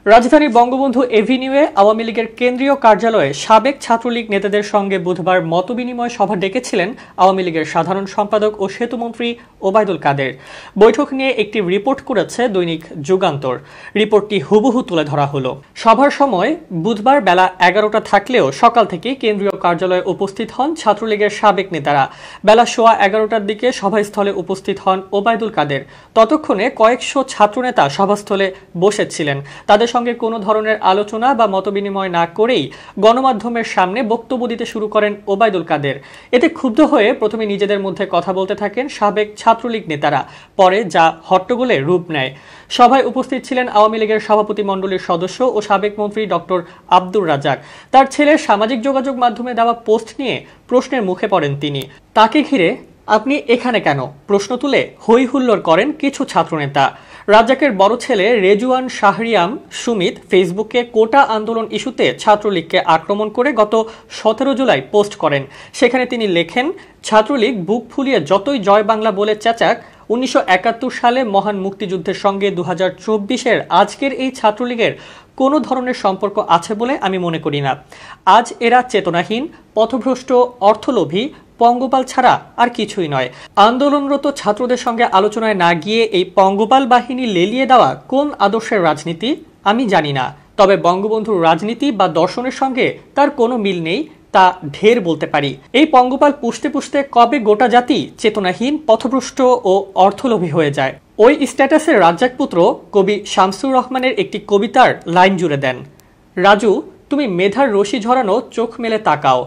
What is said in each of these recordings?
রাজধানীর বঙ্গবন্ধু এভিনিউয়ে আওয়ামী লীগের কেন্দ্রীয় কার্যালয়ে সাবেক ছাত্রলীগ নেতাদের সঙ্গে বুধবার মতবিনিময় সভা ডেকেছিলেন আওয়ামী লীগের সাধারণ সম্পাদক ও সেতুমন্ত্রী ওবায়দুল কাদের। বৈঠক নিয়ে একটি রিপোর্ট করেছে দৈনিক যুগান্তর। রিপোর্টটি হুবহু তুলে ধরা হলো। সভার সময় বুধবার বেলা 11টা থাকলেও সকাল থেকেই কেন্দ্রীয় কার্যালয়ে উপস্থিত হন ছাত্রলীগের সাবেক নেতারা। বেলা 11:15টার দিকে সভাস্থলে উপস্থিত হন ওবায়দুল কাদের। ততক্ষণে কয়েকশো ছাত্রনেতা সভাস্থলে বসেছিলেন। তাদের সঙ্গে কোনো ধরনের আলোচনা বা মতবিনিময় না করেই গণমাধ্যমের সামনে বক্তব্য দিতে শুরু করেন ওবায়দুল কাদের। এতে ক্ষুব্ধ হয়ে প্রথমে নিজেদের মধ্যে কথা বলতে থাকেন সাবেক ছাত্রলীগ নেতারা, পরে যা হট্টগোলে রূপ নেয়। সভায় উপস্থিত ছিলেন আওয়ামী লীগের সভাপতিমণ্ডলীর সদস্য ও সাবেক মন্ত্রী ডক্টর আব্দুর রাজ্জাক। তার ছেলের সামাজিক যোগাযোগ মাধ্যমে দেওয়া পোস্ট নিয়ে প্রশ্নের মুখে পড়েন তিনি। তাকে ঘিরে আপনি এখানে কেন প্রশ্ন তুলে হই হুল্লোড় করেন কিছু ছাত্রনেতা। রাজ্জাকের বড় ছেলে রেজওয়ান শাহরিয়াম সুমিত ফেসবুকে কোটা আন্দোলন ইস্যুতে ছাত্রলীগকে আক্রমণ করে গত 17 জুলাই পোস্ট করেন। সেখানে তিনি লেখেন, ছাত্রলীগ বুক ফুলিয়ে যতই জয় বাংলা বলে চেঁচাক, 1971 সালে মহান মুক্তিযুদ্ধের সঙ্গে 2024-এর আজকের এই ছাত্রলীগের কোনো ধরনের সম্পর্ক আছে বলে আমি মনে করি না। আজ এরা চেতনাহীন, পথভ্রষ্ট, অর্থলোভী, পঙ্গপাল ছাড়া আর কিছুই নয়। আন্দোলনরত ছাত্রদের সঙ্গে আলোচনায় না গিয়ে এই পঙ্গপাল বাহিনী লেলিয়ে দেওয়া কোন আদর্শের রাজনীতি আমি জানি না, তবে বঙ্গবন্ধুর রাজনীতি বা দর্শনের সঙ্গে তার কোনো মিল নেই তা ঢের বলতে পারি। এই পঙ্গপাল পুষতে পুষতে কবে গোটা জাতি চেতনাহীন, পথভ্রষ্ট ও অর্থলোভী হয়ে যায়। ওই স্ট্যাটাসের রাজ্জাক পুত্র কবি শামসুর রহমানের একটি কবিতার লাইন জুড়ে দেন, রাজু তুমি মেধার রশি ঝরানো চোখ মেলে তাকাও,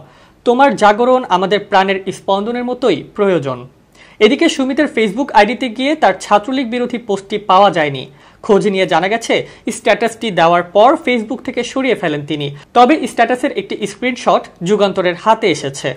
তোমার জাগরণ আমাদের প্রাণের স্পন্দনের মতোই প্রয়োজন। এদিকে সুমিতের ফেসবুক আইডিতে গিয়ে তার ছাত্রলীগ বিরোধী পোস্টটি পাওয়া যায়নি। খোঁজ নিয়ে জানা গেছে স্ট্যাটাসটি দেওয়ার পর ফেসবুক থেকে সরিয়ে ফেলেন তিনি। তবে স্ট্যাটাসের একটি স্ক্রিনশট যুগান্তরের হাতে এসেছে।